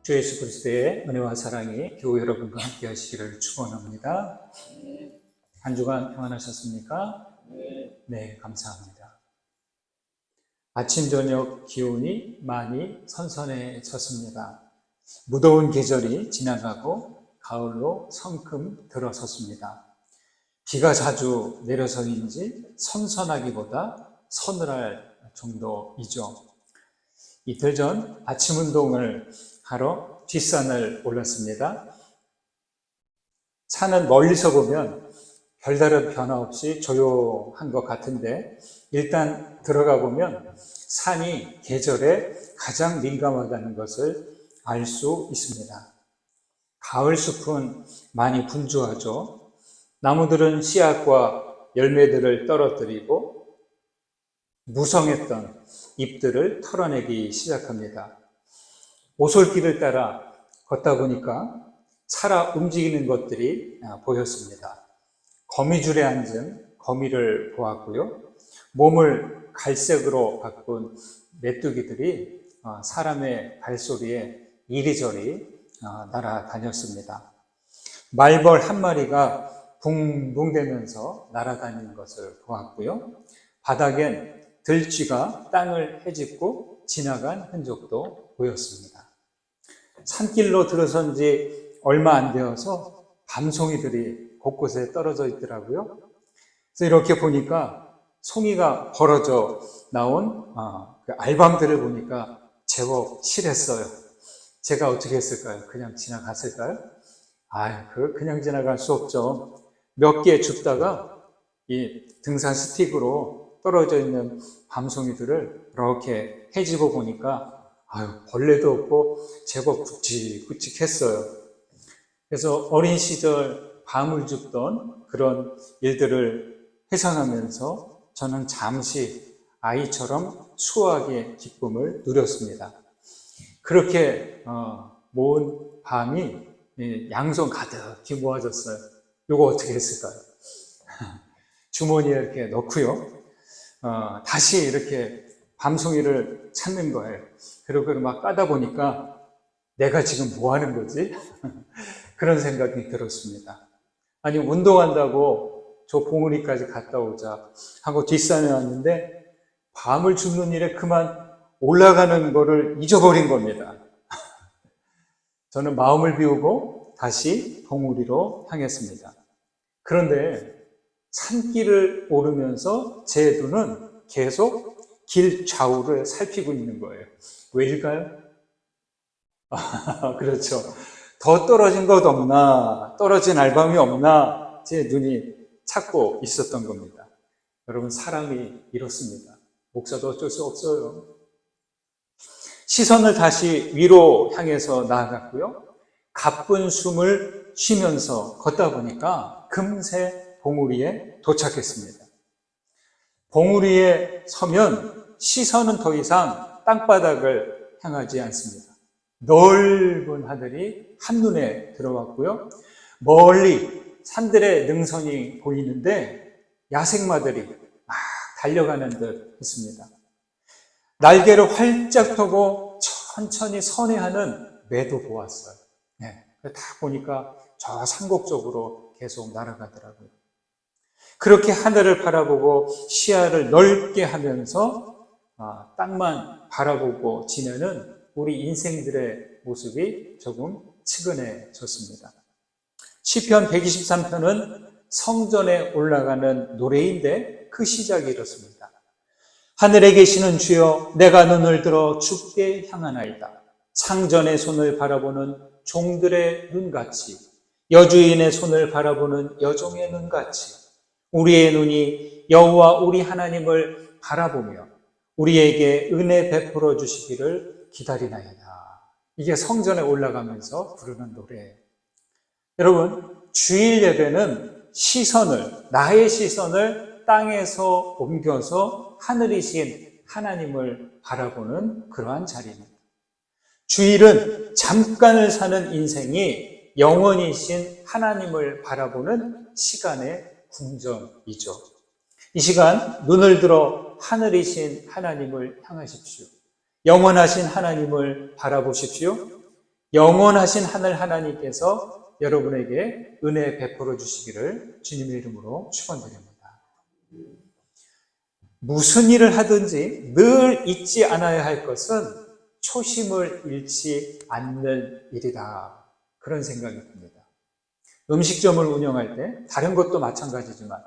주 예수 그리스도의 은혜와 사랑이 교회 여러분과 함께 하시기를 축원합니다. 한 주간 평안하셨습니까? 네, 감사합니다. 아침 저녁 기온이 많이 선선해졌습니다. 무더운 계절이 지나가고 가을로 성큼 들어섰습니다. 비가 자주 내려서인지 선선하기보다 서늘할 정도이죠. 이틀 전 아침 운동을 하러 뒷산을 올랐습니다. 산은 멀리서 보면 별다른 변화 없이 조용한 것 같은데 일단 들어가 보면 산이 계절에 가장 민감하다는 것을 알 수 있습니다. 가을 숲은 많이 분주하죠. 나무들은 씨앗과 열매들을 떨어뜨리고 무성했던 잎들을 털어내기 시작합니다. 오솔길을 따라 걷다 보니까 살아 움직이는 것들이 보였습니다. 거미줄에 앉은 거미를 보았고요. 몸을 갈색으로 바꾼 메뚜기들이 사람의 발소리에 이리저리 날아다녔습니다. 말벌 한 마리가 붕붕대면서 날아다니는 것을 보았고요. 바닥엔 들쥐가 땅을 헤집고 지나간 흔적도 보였습니다. 산길로 들어선 지 얼마 안 되어서 밤송이들이 곳곳에 떨어져 있더라고요. 그래서 이렇게 보니까 송이가 벌어져 나온 그 알밤들을 보니까 제법 실했어요. 제가 어떻게 했을까요? 그냥 지나갔을까요? 그냥 지나갈 수 없죠. 몇 개 줍다가 이 등산 스틱으로 떨어져 있는 밤송이들을 이렇게 헤집어 보니까 벌레도 없고 제법 굵직굵직했어요. 그래서 어린 시절 밤을 줍던 그런 일들을 회상하면서 저는 잠시 아이처럼 수학의 기쁨을 누렸습니다. 그렇게 모은 밤이 양손 가득히 모아졌어요. 이거 어떻게 했을까요? 주머니에 이렇게 넣고요. 다시 이렇게 밤송이를 찾는 거예요. 그리고 막 까다 보니까 내가 지금 뭐 하는 거지? 그런 생각이 들었습니다. 아니, 운동한다고 저 봉우리까지 갔다 오자 하고 뒷산에 왔는데 밤을 줍는 일에 그만 올라가는 거를 잊어버린 겁니다. 저는 마음을 비우고 다시 봉우리로 향했습니다. 그런데 산길을 오르면서 제 눈은 계속 길 좌우를 살피고 있는 거예요. 왜일까요? 그렇죠. 더 떨어진 것 없나, 떨어진 알밤이 없나 제 눈이 찾고 있었던 겁니다. 여러분, 사람이 이렇습니다. 목사도 어쩔 수 없어요. 시선을 다시 위로 향해서 나아갔고요. 가쁜 숨을 쉬면서 걷다 보니까 금세 봉우리에 도착했습니다. 봉우리에 서면 시선은 더 이상 땅바닥을 향하지 않습니다. 넓은 하늘이 한눈에 들어왔고요. 멀리 산들의 능선이 보이는데 야생마들이 막 달려가는 듯 했습니다. 날개를 활짝 펴고 천천히 선회하는 매도 보았어요. 다 보니까 저 산곡 쪽으로 계속 날아가더라고요. 그렇게 하늘을 바라보고 시야를 넓게 하면서 땅만 바라보고 지내는 우리 인생들의 모습이 조금 측은해졌습니다. 시편 123편은 성전에 올라가는 노래인데 그 시작이 이렇습니다. 하늘에 계시는 주여, 내가 눈을 들어 주께 향하나이다. 상전의 손을 바라보는 종들의 눈같이, 여주인의 손을 바라보는 여종의 눈같이 우리의 눈이 여호와 우리 하나님을 바라보며 우리에게 은혜 베풀어 주시기를 기다리나이다. 이게 성전에 올라가면서 부르는 노래예요. 여러분, 주일 예배는 나의 시선을 땅에서 옮겨서 하늘이신 하나님을 바라보는 그러한 자리입니다. 주일은 잠깐을 사는 인생이 영원이신 하나님을 바라보는 시간의 궁전이죠. 이 시간 눈을 들어 하늘이신 하나님을 향하십시오. 영원하신 하나님을 바라보십시오. 영원하신 하늘 하나님께서 여러분에게 은혜 베풀어 주시기를 주님의 이름으로 축원드립니다. 무슨 일을 하든지 늘 잊지 않아야 할 것은 초심을 잃지 않는 일이다. 그런 생각이 듭니다. 음식점을 운영할 때, 다른 것도 마찬가지지만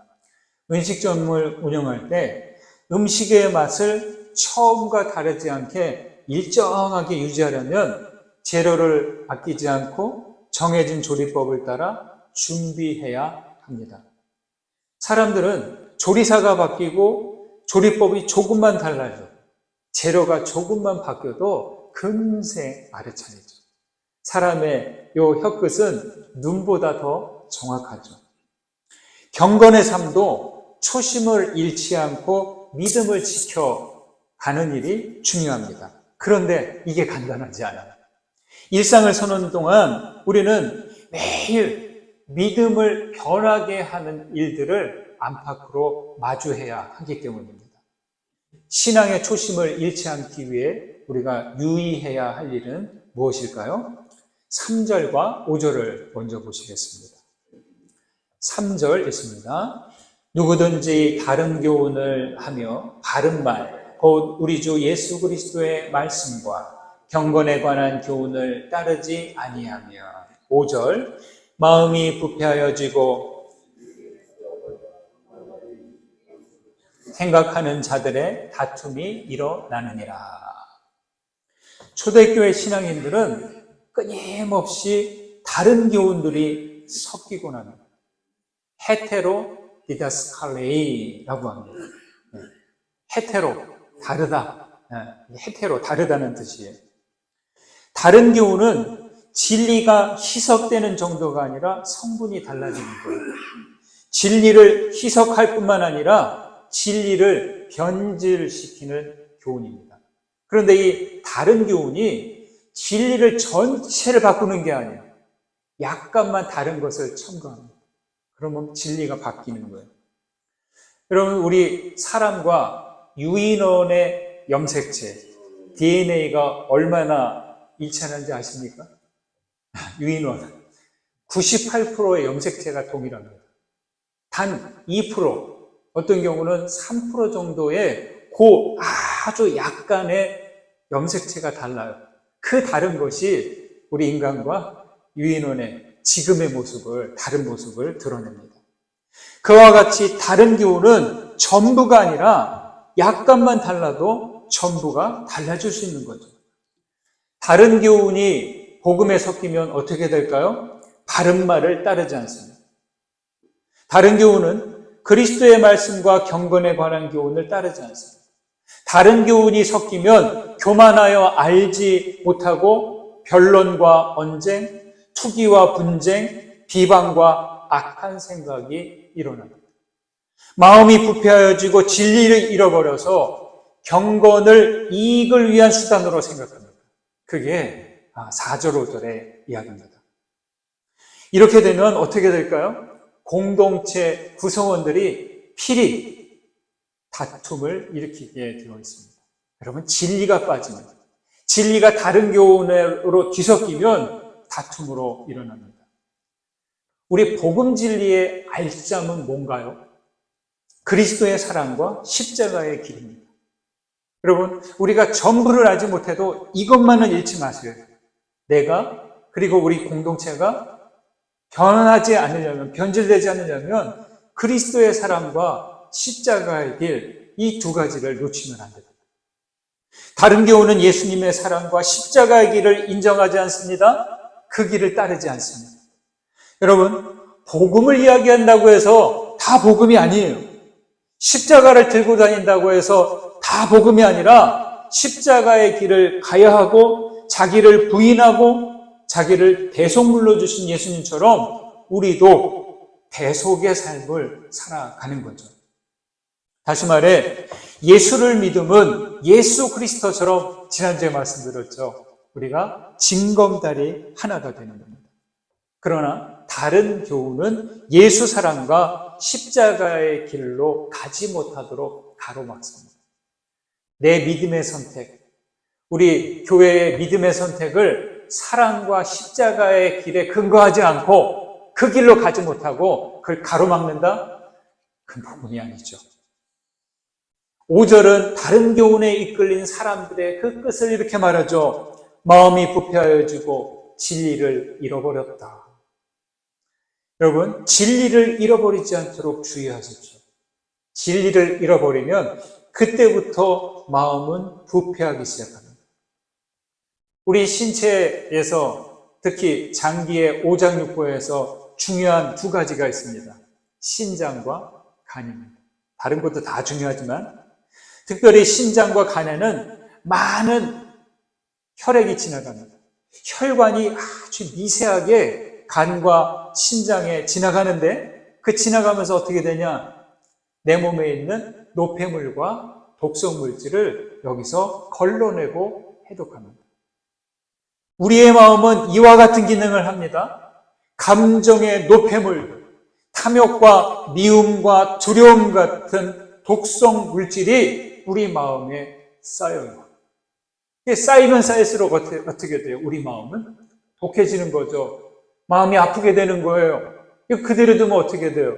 음식점을 운영할 때 음식의 맛을 처음과 다르지 않게 일정하게 유지하려면 재료를 아끼지 않고 정해진 조리법을 따라 준비해야 합니다. 사람들은 조리사가 바뀌고 조리법이 조금만 달라져 재료가 조금만 바뀌어도 금세 알아차리죠. 사람의 요 혀끝은 눈보다 더 정확하죠. 경건의 삶도 초심을 잃지 않고 믿음을 지켜가는 일이 중요합니다. 그런데 이게 간단하지 않아요. 일상을 사는 동안 우리는 매일 믿음을 변하게 하는 일들을 안팎으로 마주해야 하기 때문입니다. 신앙의 초심을 잃지 않기 위해 우리가 유의해야 할 일은 무엇일까요? 3절과 5절을 먼저 보시겠습니다. 3절 있습니다. 누구든지 다른 교훈을 하며 바른 말, 곧 우리 주 예수 그리스도의 말씀과 경건에 관한 교훈을 따르지 아니하며 5절 마음이 부패하여지고 생각하는 자들의 다툼이 일어나느니라. 초대교회 신앙인들은 끊임없이 다른 교훈들이 섞이곤 합니다. 헤테로 디다스칼레이라고 합니다. 헤테로, 다르다. 헤테로, 다르다는 뜻이에요. 다른 교훈은 진리가 희석되는 정도가 아니라 성분이 달라지는 거예요. 진리를 희석할 뿐만 아니라 진리를 변질시키는 교훈입니다. 그런데 이 다른 교훈이 진리를 전체를 바꾸는 게 아니에요. 약간만 다른 것을 첨가합니다. 그러면 진리가 바뀌는 거예요. 여러분, 우리 사람과 유인원의 염색체, DNA가 얼마나 일치하는지 아십니까? 유인원 98%의 염색체가 동일합니다. 단 2%, 어떤 경우는 3% 정도의 아주 약간의 염색체가 달라요. 그 다른 것이 우리 인간과 유인원의 지금의 모습을, 다른 모습을 드러냅니다. 그와 같이 다른 교훈은 전부가 아니라 약간만 달라도 전부가 달라질 수 있는 거죠. 다른 교훈이 복음에 섞이면 어떻게 될까요? 바른 말을 따르지 않습니다. 다른 교훈은 그리스도의 말씀과 경건에 관한 교훈을 따르지 않습니다. 다른 교훈이 섞이면 교만하여 알지 못하고 변론과 언쟁, 투기와 분쟁, 비방과 악한 생각이 일어납니다. 마음이 부패하여지고 진리를 잃어버려서 경건을 이익을 위한 수단으로 생각합니다. 그게 4절, 5절의 이야기입니다. 이렇게 되면 어떻게 될까요? 공동체 구성원들이 필히 다툼을 일으키게 되어 있습니다. 여러분, 진리가 빠지면, 진리가 다른 교훈으로 뒤섞이면 다툼으로 일어납니다. 우리 복음 진리의 알점은 뭔가요? 그리스도의 사랑과 십자가의 길입니다. 여러분, 우리가 전부를 알지 못해도 이것만은 잃지 마세요. 내가, 그리고 우리 공동체가 변하지 않으려면, 변질되지 않으려면 그리스도의 사랑과 십자가의 길, 이 두 가지를 놓치면 안 됩니다. 다른 교훈은 예수님의 사랑과 십자가의 길을 인정하지 않습니다. 그 길을 따르지 않습니다. 여러분, 복음을 이야기한다고 해서 다 복음이 아니에요. 십자가를 들고 다닌다고 해서 다 복음이 아니라 십자가의 길을 가야 하고 자기를 부인하고 자기를 대속물로 주신 예수님처럼 우리도 대속의 삶을 살아가는 거죠. 다시 말해 예수를 믿음은 예수 그리스도처럼 지난주에 말씀드렸죠. 우리가 징검다리 하나가 되는 겁니다. 그러나 다른 교훈은 예수 사랑과 십자가의 길로 가지 못하도록 가로막습니다. 내 믿음의 선택, 우리 교회의 믿음의 선택을 사랑과 십자가의 길에 근거하지 않고 그 길로 가지 못하고 그걸 가로막는다? 그 부분이 아니죠. 5절은 다른 교훈에 이끌린 사람들의 그 끝을 이렇게 말하죠. 마음이 부패하여지고 진리를 잃어버렸다. 여러분, 진리를 잃어버리지 않도록 주의하십시오. 진리를 잃어버리면 그때부터 마음은 부패하기 시작합니다. 우리 신체에서 특히 장기의 오장육부에서 중요한 두 가지가 있습니다. 신장과 간입니다. 다른 것도 다 중요하지만 특별히 신장과 간에는 많은 혈액이 지나갑니다. 혈관이 아주 미세하게 간과 신장에 지나가는데 그 지나가면서 어떻게 되냐? 내 몸에 있는 노폐물과 독성 물질을 여기서 걸러내고 해독합니다. 우리의 마음은 이와 같은 기능을 합니다. 감정의 노폐물, 탐욕과 미움과 두려움 같은 독성 물질이 우리 마음에 쌓여요. 쌓이면 쌓일수록 어떻게 돼요? 우리 마음은 독해지는 거죠. 마음이 아프게 되는 거예요. 그대로 두면 어떻게 돼요?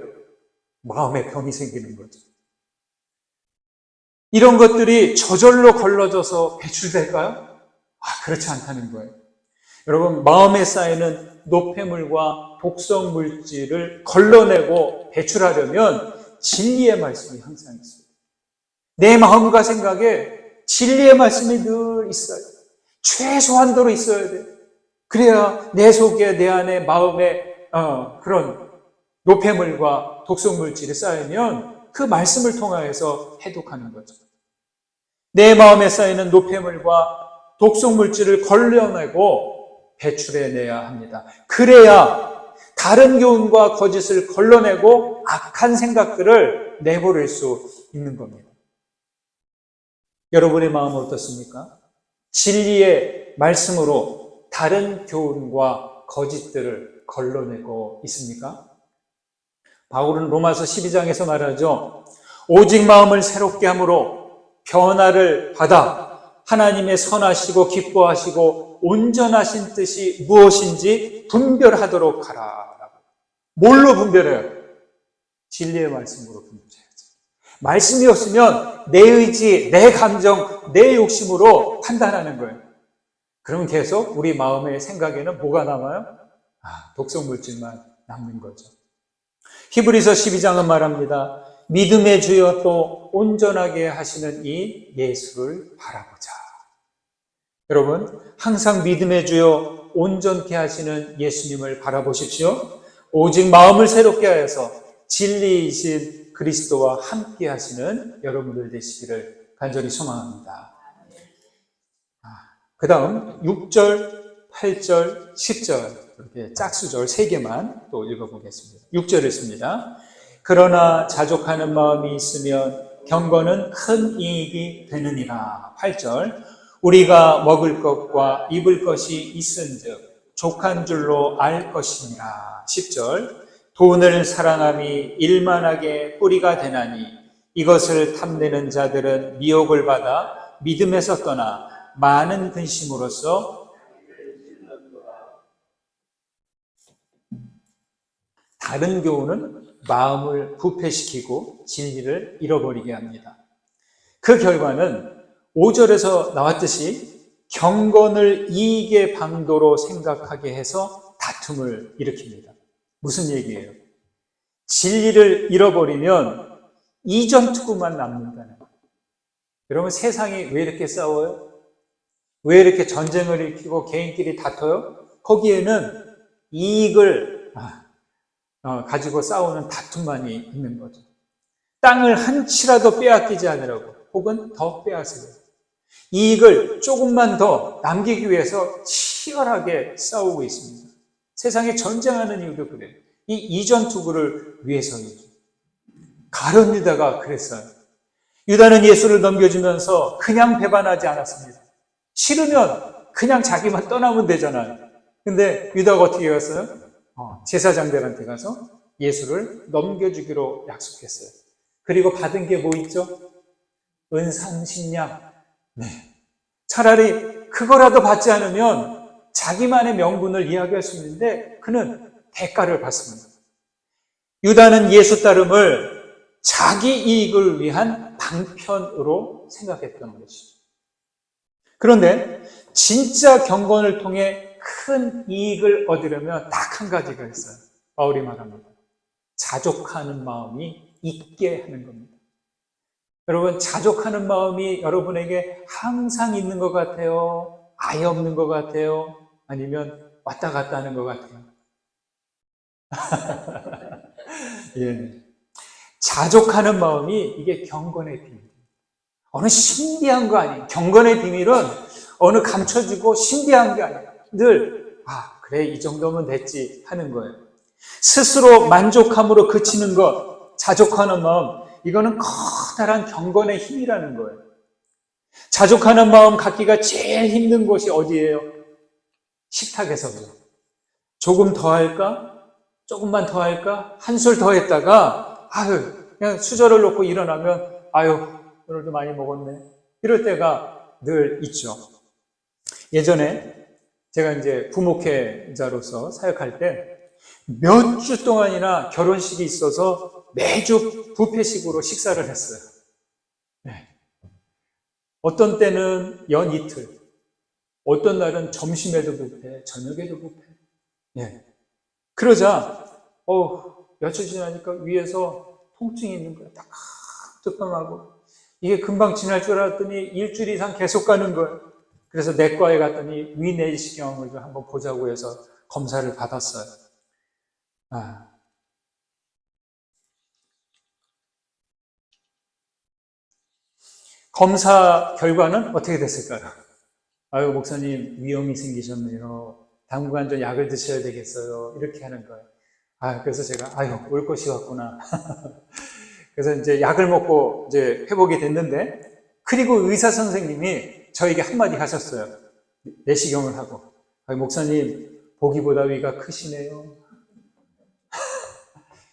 마음에 병이 생기는 거죠. 이런 것들이 저절로 걸러져서 배출될까요? 그렇지 않다는 거예요. 여러분, 마음에 쌓이는 노폐물과 독성 물질을 걸러내고 배출하려면 진리의 말씀이 항상 있어요. 내 마음과 생각에 진리의 말씀이 늘 있어요. 최소한도로 있어야 돼요. 그래야 내 속에, 내 안에, 마음에 그런 노폐물과 독성 물질이 쌓이면 그 말씀을 통하여서 해독하는 거죠. 내 마음에 쌓이는 노폐물과 독성 물질을 걸러내고 배출해내야 합니다. 그래야 다른 교훈과 거짓을 걸러내고 악한 생각들을 내버릴 수 있는 겁니다. 여러분의 마음은 어떻습니까? 진리의 말씀으로 다른 교훈과 거짓들을 걸러내고 있습니까? 바울은 로마서 12장에서 말하죠. 오직 마음을 새롭게 함으로 변화를 받아 하나님의 선하시고 기뻐하시고 온전하신 뜻이 무엇인지 분별하도록 하라. 뭘로 분별해요? 진리의 말씀으로 분별해야죠. 말씀이 없으면 내 의지, 내 감정, 내 욕심으로 판단하는 거예요. 그러면 계속 우리 마음의 생각에는 뭐가 남아요? 독성 물질만 남는 거죠. 히브리서 12장은 말합니다. 믿음의 주여 또 온전하게 하시는 이 예수를 바라보자. 여러분, 항상 믿음의 주여 온전케 하시는 예수님을 바라보십시오. 오직 마음을 새롭게 하여서 진리이신 그리스도와 함께 하시는 여러분들 되시기를 간절히 소망합니다. 그 다음 6절, 8절, 10절 이렇게 짝수절 3개만 또 읽어보겠습니다. 6절 읽습니다. 그러나 자족하는 마음이 있으면 경건은 큰 이익이 되느니라. 8절 우리가 먹을 것과 입을 것이 있은즉 족한 줄로 알 것이니라. 10절 돈을 사랑함이 일만하게 뿌리가 되나니 이것을 탐내는 자들은 미혹을 받아 믿음에서 떠나 많은 근심으로써 다른 교훈은 마음을 부패시키고 진리를 잃어버리게 합니다. 그 결과는 5절에서 나왔듯이 경건을 이익의 방도로 생각하게 해서 다툼을 일으킵니다. 무슨 얘기예요? 진리를 잃어버리면 이전 투구만 남는다는 거예요. 여러분, 세상이 왜 이렇게 싸워요? 왜 이렇게 전쟁을 일으키고 개인끼리 다퉈요? 거기에는 이익을 가지고 싸우는 다툼만이 있는 거죠. 땅을 한 치라도 빼앗기지 않으려고 혹은 더 빼앗으려고 이익을 조금만 더 남기기 위해서 치열하게 싸우고 있습니다. 세상에 전쟁하는 이유도 그래요. 이 이전 투구를 위해서이죠. 가룟 유다가 그랬어요. 유다는 예수를 넘겨주면서 그냥 배반하지 않았습니다. 싫으면 그냥 자기만 떠나면 되잖아요. 근데 유다가 어떻게 했어요? 제사장들한테 가서 예수를 넘겨주기로 약속했어요. 그리고 받은 게 뭐 있죠? 은 30냥. 네. 차라리 그거라도 받지 않으면 자기만의 명분을 이야기할 수 있는데 그는 대가를 받습니다. 유다는 예수 따름을 자기 이익을 위한 방편으로 생각했던 것이죠. 그런데 진짜 경건을 통해 큰 이익을 얻으려면 딱 한 가지가 있어요. 바울이 말합니다. 자족하는 마음이 있게 하는 겁니다. 여러분, 자족하는 마음이 여러분에게 항상 있는 것 같아요? 아예 없는 것 같아요? 아니면 왔다 갔다 하는 것 같아요? 예. 자족하는 마음이 이게 경건의 비밀. 어느 신비한 거 아니에요. 경건의 비밀은 어느 감춰지고 신비한 게 아니에요. 늘 그래 이 정도면 됐지 하는 거예요. 스스로 만족함으로 그치는 것, 자족하는 마음, 이거는 커다란 경건의 힘이라는 거예요. 자족하는 마음 갖기가 제일 힘든 곳이 어디예요? 식탁에서죠. 조금 더 할까? 조금만 더 할까? 한술 더 했다가 그냥 수저를 놓고 일어나면 오늘도 많이 먹었네. 이럴 때가 늘 있죠. 예전에 제가 이제 부목회자로서 사역할 때 몇 주 동안이나 결혼식이 있어서 매주 뷔페식으로 식사를 했어요. 네. 어떤 때는 연 이틀, 어떤 날은 점심에도 뷔페, 저녁에도 뷔페. 네. 그러자 며칠 지나니까 위에서 통증이 있는 거예요. 따끔따끔하고 이게 금방 지날 줄 알았더니 일주일 이상 계속 가는 거예요. 그래서 내과에 갔더니 위내시경을 좀 한번 보자고 해서 검사를 받았어요. 검사 결과는 어떻게 됐을까요? 목사님 위염이 생기셨네요. 당분간 좀 약을 드셔야 되겠어요. 이렇게 하는 거예요. 그래서 제가 올 것이 왔구나. 그래서 이제 약을 먹고 이제 회복이 됐는데, 그리고 의사 선생님이 저에게 한마디 하셨어요. 내시경을 하고. 목사님, 보기보다 위가 크시네요.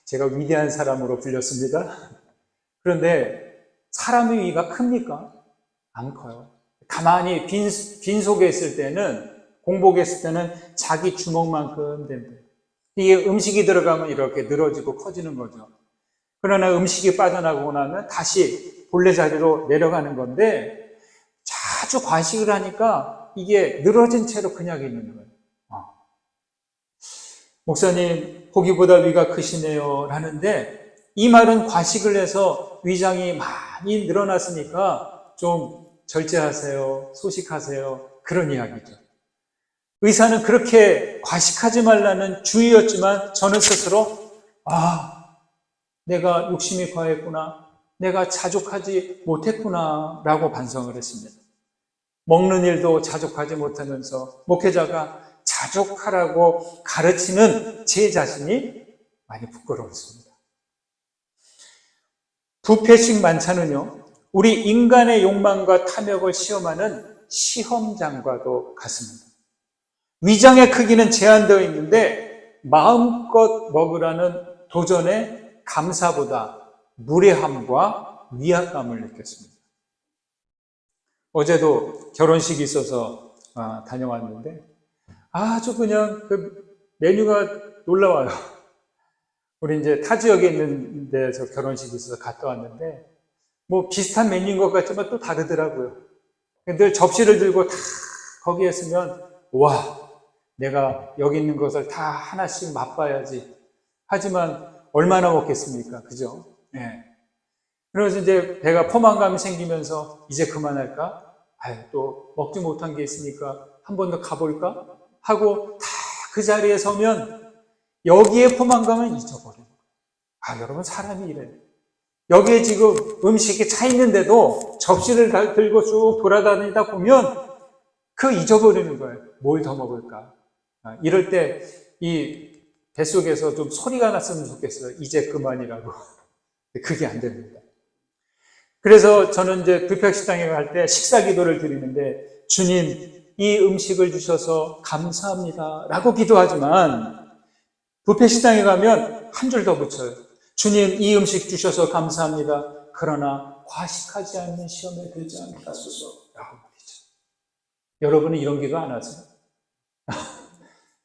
제가 위대한 사람으로 불렸습니다. 그런데 사람의 위가 큽니까? 안 커요. 가만히 빈 속에 있을 때는, 공복에 있을 때는 자기 주먹만큼 됩니다. 이게 음식이 들어가면 이렇게 늘어지고 커지는 거죠. 그러나 음식이 빠져나가고 나면 다시 본래 자리로 내려가는 건데, 자주 과식을 하니까 이게 늘어진 채로 그냥 있는 거예요. 목사님, 보기보다 위가 크시네요. 라는데, 이 말은 과식을 해서 위장이 많이 늘어났으니까 좀 절제하세요, 소식하세요, 그런 이야기죠. 의사는 그렇게 과식하지 말라는 주의였지만 저는 스스로 내가 욕심이 과했구나, 내가 자족하지 못했구나 라고 반성을 했습니다. 먹는 일도 자족하지 못하면서 목회자가 자족하라고 가르치는 제 자신이 많이 부끄러웠습니다. 뷔페식 만찬은요, 우리 인간의 욕망과 탐욕을 시험하는 시험장과도 같습니다. 위장의 크기는 제한되어 있는데 마음껏 먹으라는 도전에 감사보다 무례함과 위압감을 느꼈습니다. 어제도 결혼식이 있어서 다녀왔는데 아주 그냥 그 메뉴가 놀라워요. 우리 이제 타 지역에 있는 데서 결혼식이 있어서 갔다 왔는데 뭐 비슷한 메뉴인 것 같지만 또 다르더라고요. 늘 접시를 들고 다 거기에 있으면 내가 여기 있는 것을 다 하나씩 맛봐야지. 하지만 얼마나 먹겠습니까? 그죠? 네. 그래서 이제 배가 포만감이 생기면서 이제 그만할까? 또 먹지 못한 게 있으니까 한 번 더 가볼까? 하고 다 그 자리에 서면 여기에 포만감은 잊어버려요. 여러분, 사람이 이래요. 여기에 지금 음식이 차 있는데도 접시를 들고 쭉 돌아다니다 보면 잊어버리는 거예요. 뭘 더 먹을까? 이럴 때 이 뱃속에서 좀 소리가 났으면 좋겠어요. 이제 그만이라고. 그게 안 됩니다. 그래서 저는 이제 뷔페 식당에 갈 때 식사 기도를 드리는데, 주님, 이 음식을 주셔서 감사합니다 라고 기도하지만 뷔페 식당에 가면 한 줄 더 붙여요. 주님, 이 음식 주셔서 감사합니다. 그러나 과식하지 않는 시험에 들지 않게 하소서 라고 말이죠. 여러분은 이런 기도 안 하세요?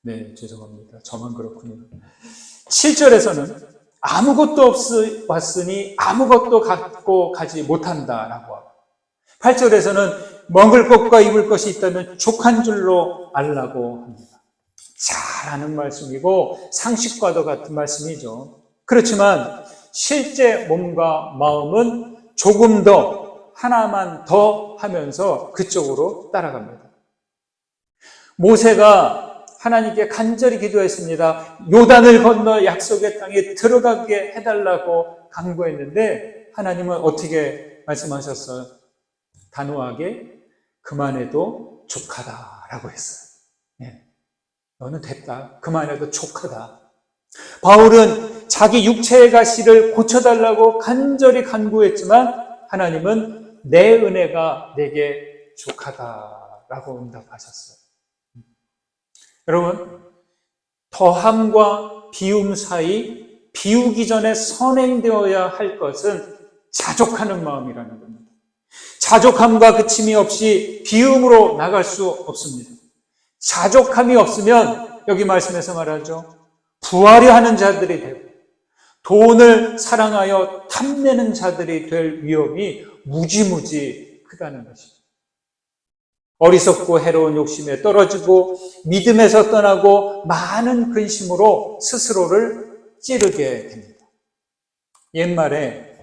네, 죄송합니다. 저만 그렇군요. 7절에서는 아무것도 없으니 아무것도 갖고 가지 못한다라고 하고, 8절에서는 먹을 것과 입을 것이 있다면 족한 줄로 알라고 합니다. 잘 아는 말씀이고 상식과도 같은 말씀이죠. 그렇지만 실제 몸과 마음은 조금 더, 하나만 더 하면서 그쪽으로 따라갑니다. 모세가 하나님께 간절히 기도했습니다. 요단을 건너 약속의 땅에 들어가게 해달라고 간구했는데 하나님은 어떻게 말씀하셨어요? 단호하게 그만해도 족하다라고 했어요. 네. 너는 됐다. 그만해도 족하다. 바울은 자기 육체의 가시를 고쳐달라고 간절히 간구했지만 하나님은 내 은혜가 내게 족하다라고 응답하셨어요. 여러분, 더함과 비움 사이, 비우기 전에 선행되어야 할 것은 자족하는 마음이라는 겁니다. 자족함과 그침이 없이 비움으로 나갈 수 없습니다. 자족함이 없으면 여기 말씀에서 말하죠. 부하려 하는 자들이 되고 돈을 사랑하여 탐내는 자들이 될 위험이 무지무지 크다는 것입니다. 어리석고 해로운 욕심에 떨어지고 믿음에서 떠나고 많은 근심으로 스스로를 찌르게 됩니다. 옛말에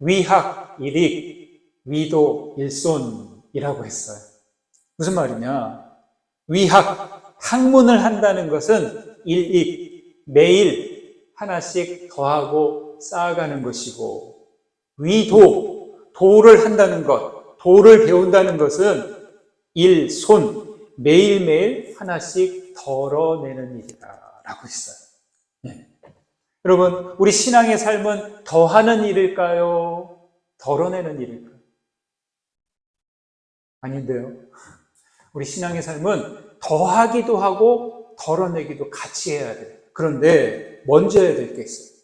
위학 일익 위도 일손이라고 했어요. 무슨 말이냐? 위학, 학문을 한다는 것은 일익, 매일 하나씩 더하고 쌓아가는 것이고, 위도, 도를 한다는 것, 도를 배운다는 것은 일손, 매일매일 하나씩 덜어내는 일이다라고 했어요. 네. 여러분, 우리 신앙의 삶은 더하는 일일까요? 덜어내는 일일까요? 아닌데요. 우리 신앙의 삶은 더하기도 하고 덜어내기도 같이 해야 돼요. 그런데 먼저 해야 될 게 있어요.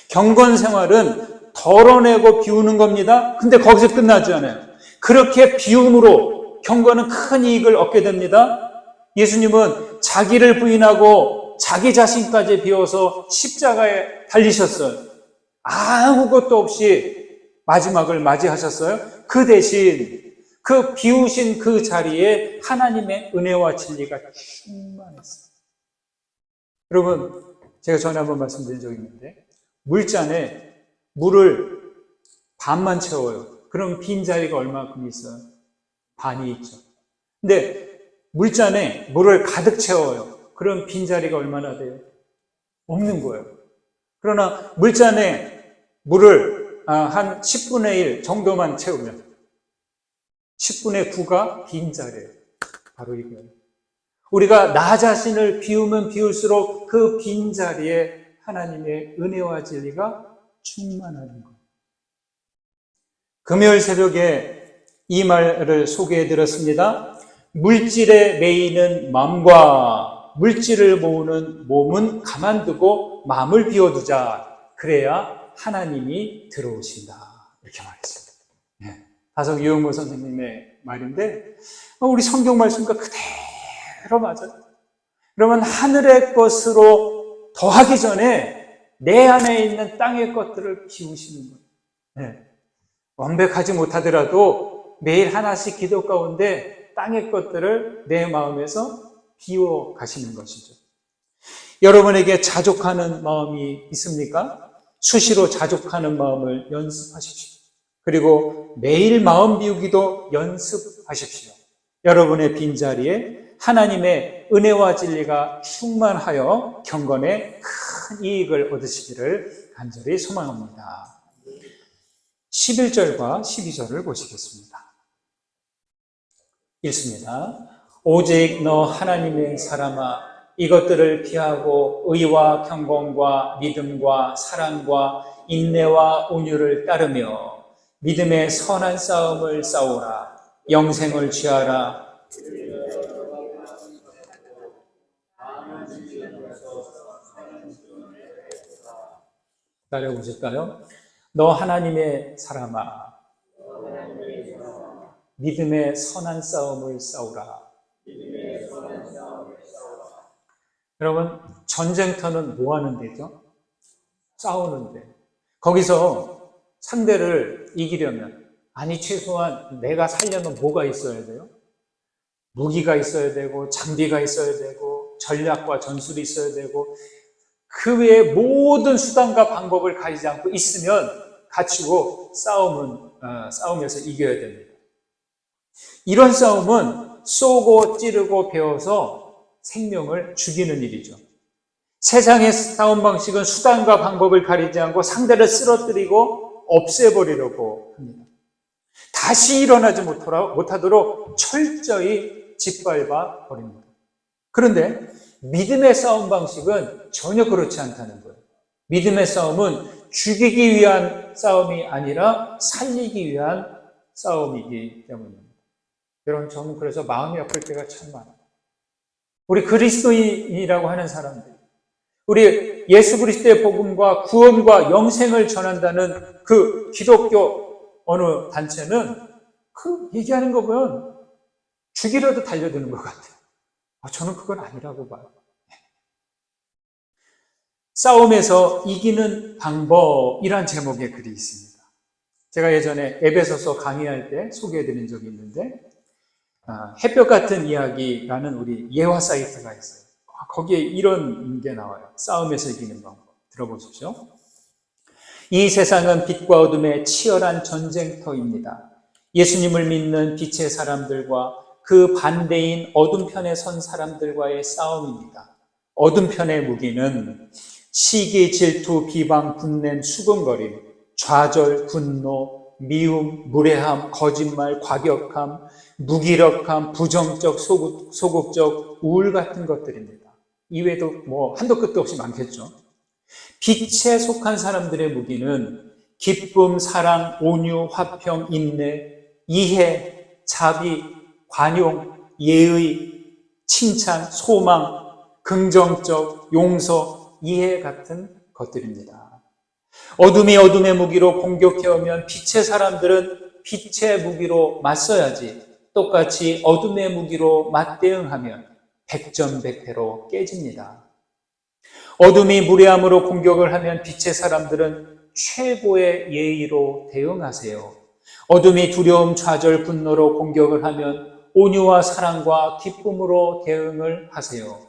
경건 생활은 덜어내고 비우는 겁니다. 근데 거기서 끝나지 않아요. 그렇게 비움으로 경건은 큰 이익을 얻게 됩니다. 예수님은 자기를 부인하고 자기 자신까지 비워서 십자가에 달리셨어요. 아무것도 없이 마지막을 맞이하셨어요. 그 대신 그 비우신 그 자리에 하나님의 은혜와 진리가 충만했어요. 여러분, 제가 전에 한번 말씀드린 적이 있는데, 물잔에 물을 반만 채워요. 그럼 빈자리가 얼마큼 있어요? 반이 있죠. 근데 물잔에 물을 가득 채워요. 그럼 빈자리가 얼마나 돼요? 없는 거예요. 그러나 물잔에 물을 한 10분의 1 정도만 채우면 10분의 9가 빈자리예요. 바로 이거예요. 우리가 나 자신을 비우면 비울수록 그 빈자리에 하나님의 은혜와 진리가 충만하는 거예요. 금요일 새벽에 이 말을 소개해 드렸습니다. 물질에 매이는 마음과 물질을 모으는 몸은 가만두고 마음을 비워두자. 그래야 하나님이 들어오신다. 이렇게 말했습니다. 네. 다석 유영모 선생님의 말인데 우리 성경 말씀과 그대로 맞아요. 그러면 하늘의 것으로 더하기 전에 내 안에 있는 땅의 것들을 비우시는 거예요. 네. 완벽하지 못하더라도 매일 하나씩 기도 가운데 땅의 것들을 내 마음에서 비워 가시는 것이죠. 여러분에게 자족하는 마음이 있습니까? 수시로 자족하는 마음을 연습하십시오. 그리고 매일 마음 비우기도 연습하십시오. 여러분의 빈자리에 하나님의 은혜와 진리가 충만하여 경건에 큰 이익을 얻으시기를 간절히 소망합니다. 11절과 12절을 보시겠습니다. 읽습니다. 오직 너 하나님의 사람아, 이것들을 피하고 의와 경건과 믿음과 사랑과 인내와 온유를 따르며 믿음의 선한 싸움을 싸우라. 영생을 취하라. 따라오실까요? 너 하나님의 사람아, 믿음의 선한 싸움을 싸우라. 여러분, 전쟁터는 뭐 하는 데죠? 싸우는 데. 거기서 상대를 이기려면, 아니 최소한 내가 살려면 뭐가 있어야 돼요? 무기가 있어야 되고, 장비가 있어야 되고, 전략과 전술이 있어야 되고, 그 외에 모든 수단과 방법을 가리지 않고 있으면 갖추고 싸우면서 이겨야 됩니다. 이런 싸움은 쏘고 찌르고 베어서 생명을 죽이는 일이죠. 세상의 싸움 방식은 수단과 방법을 가리지 않고 상대를 쓰러뜨리고 없애버리려고 합니다. 다시 일어나지 못하도록 철저히 짓밟아 버립니다. 그런데 믿음의 싸움 방식은 전혀 그렇지 않다는 거예요. 믿음의 싸움은 죽이기 위한 싸움이 아니라 살리기 위한 싸움이기 때문입니다. 여러분, 저는 그래서 마음이 아플 때가 참 많아요. 우리 그리스도인이라고 하는 사람들, 우리 예수 그리스도의 복음과 구원과 영생을 전한다는 그 기독교 어느 단체는 그 얘기하는 거 보면 죽이려도 달려드는 것 같아요. 저는 그건 아니라고 봐요. 싸움에서 이기는 방법이란 제목의 글이 있습니다. 제가 예전에 에베소서 강의할 때 소개해드린 적이 있는데, 햇볕 같은 이야기라는 우리 예화 사이트가 있어요. 거기에 이런 게 나와요. 싸움에서 이기는 방법. 들어보십시오. 이 세상은 빛과 어둠의 치열한 전쟁터입니다. 예수님을 믿는 빛의 사람들과 그 반대인 어둠 편에 선 사람들과의 싸움입니다. 어둠 편의 무기는 시기, 질투, 비방, 분냄, 수군거림, 좌절, 분노, 미움, 무례함, 거짓말, 과격함, 무기력함, 부정적, 소극적, 우울 같은 것들입니다. 이외에도 한도 끝도 없이 많겠죠. 빛에 속한 사람들의 무기는 기쁨, 사랑, 온유, 화평, 인내, 이해, 자비, 관용, 예의, 칭찬, 소망, 긍정적, 용서, 이해 같은 것들입니다. 어둠이 어둠의 무기로 공격해오면 빛의 사람들은 빛의 무기로 맞서야지 똑같이 어둠의 무기로 맞대응하면 백전백패로 깨집니다. 어둠이 무례함으로 공격을 하면 빛의 사람들은 최고의 예의로 대응하세요. 어둠이 두려움, 좌절, 분노로 공격을 하면 온유와 사랑과 기쁨으로 대응을 하세요.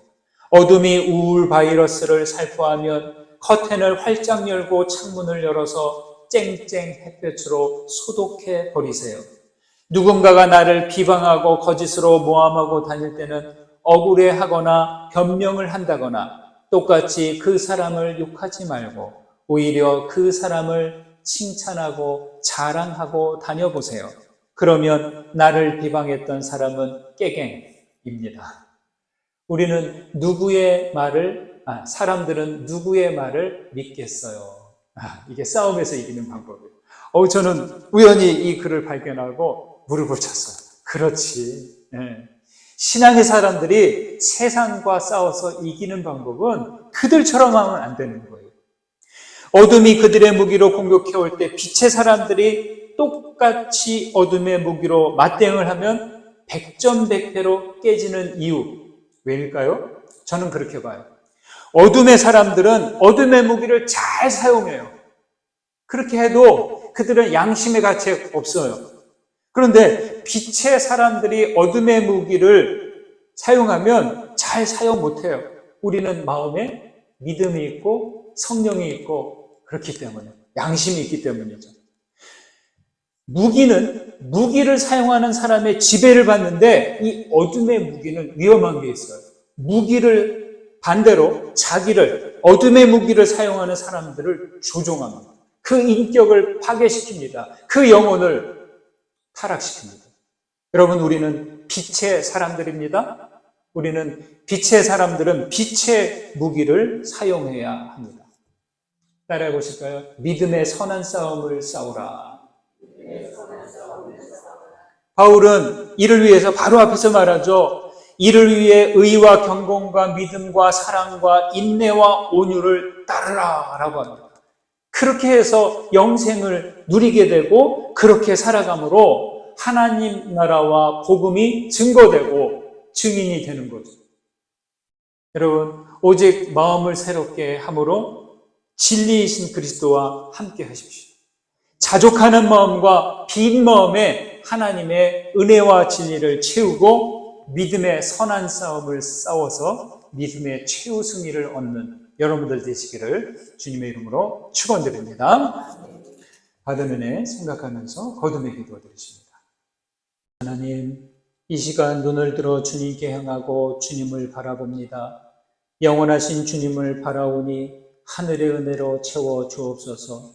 어둠이 우울 바이러스를 살포하면 커튼을 활짝 열고 창문을 열어서 쨍쨍 햇볕으로 소독해 버리세요. 누군가가 나를 비방하고 거짓으로 모함하고 다닐 때는 억울해하거나 변명을 한다거나 똑같이 그 사람을 욕하지 말고 오히려 그 사람을 칭찬하고 자랑하고 다녀보세요. 그러면 나를 비방했던 사람은 깨갱입니다. 우리는 사람들은 누구의 말을 믿겠어요? 이게 싸움에서 이기는 방법이에요. 저는 우연히 이 글을 발견하고 무릎을 쳤어요. 그렇지. 신앙의 사람들이 세상과 싸워서 이기는 방법은 그들처럼 하면 안 되는 거예요. 어둠이 그들의 무기로 공격해올 때 빛의 사람들이 똑같이 어둠의 무기로 맞대응을 하면 백전백패로 깨지는 이유, 왜일까요? 저는 그렇게 봐요. 어둠의 사람들은 어둠의 무기를 잘 사용해요. 그렇게 해도 그들은 양심의 가치가 없어요. 그런데 빛의 사람들이 어둠의 무기를 사용하면 잘 사용 못해요. 우리는 마음에 믿음이 있고 성령이 있고 그렇기 때문에, 양심이 있기 때문이죠. 무기를 사용하는 사람의 지배를 받는데 이 어둠의 무기는 위험한 게 있어요. 반대로 어둠의 무기를 사용하는 사람들을 조종합니다. 그 인격을 파괴시킵니다. 그 영혼을 타락시킵니다. 여러분, 우리는 빛의 사람들입니다. 빛의 사람들은 빛의 무기를 사용해야 합니다. 따라해 보실까요? 믿음의 선한 싸움을 싸우라. 바울은 이를 위해서 바로 앞에서 말하죠. 이를 위해 의와 경건과 믿음과 사랑과 인내와 온유를 따르라 라고 합니다. 그렇게 해서 영생을 누리게 되고 그렇게 살아감으로 하나님 나라와 복음이 증거되고 증인이 되는 거죠. 여러분, 오직 마음을 새롭게 함으로 진리이신 그리스도와 함께 하십시오. 자족하는 마음과 빈 마음에 하나님의 은혜와 진리를 채우고 믿음의 선한 싸움을 싸워서 믿음의 최후 승리를 얻는 여러분들 되시기를 주님의 이름으로 축원드립니다. 받은 은혜 생각하면서 거듭의 기도 드리십니다. 하나님, 이 시간 눈을 들어 주님께 향하고 주님을 바라봅니다. 영원하신 주님을 바라오니 하늘의 은혜로 채워 주옵소서.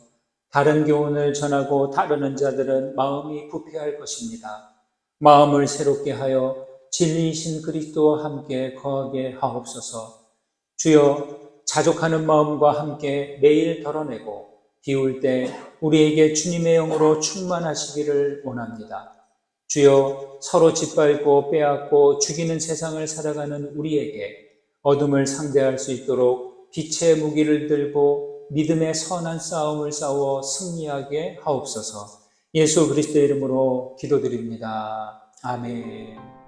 다른 교훈을 전하고 다루는 자들은 마음이 부패할 것입니다. 마음을 새롭게 하여 진리이신 그리스도와 함께 거하게 하옵소서. 주여, 자족하는 마음과 함께 매일 덜어내고 비울 때 우리에게 주님의 영으로 충만하시기를 원합니다. 주여, 서로 짓밟고 빼앗고 죽이는 세상을 살아가는 우리에게 어둠을 상대할 수 있도록 빛의 무기를 들고 믿음의 선한 싸움을 싸워 승리하게 하옵소서. 예수 그리스도의 이름으로 기도드립니다. 아멘.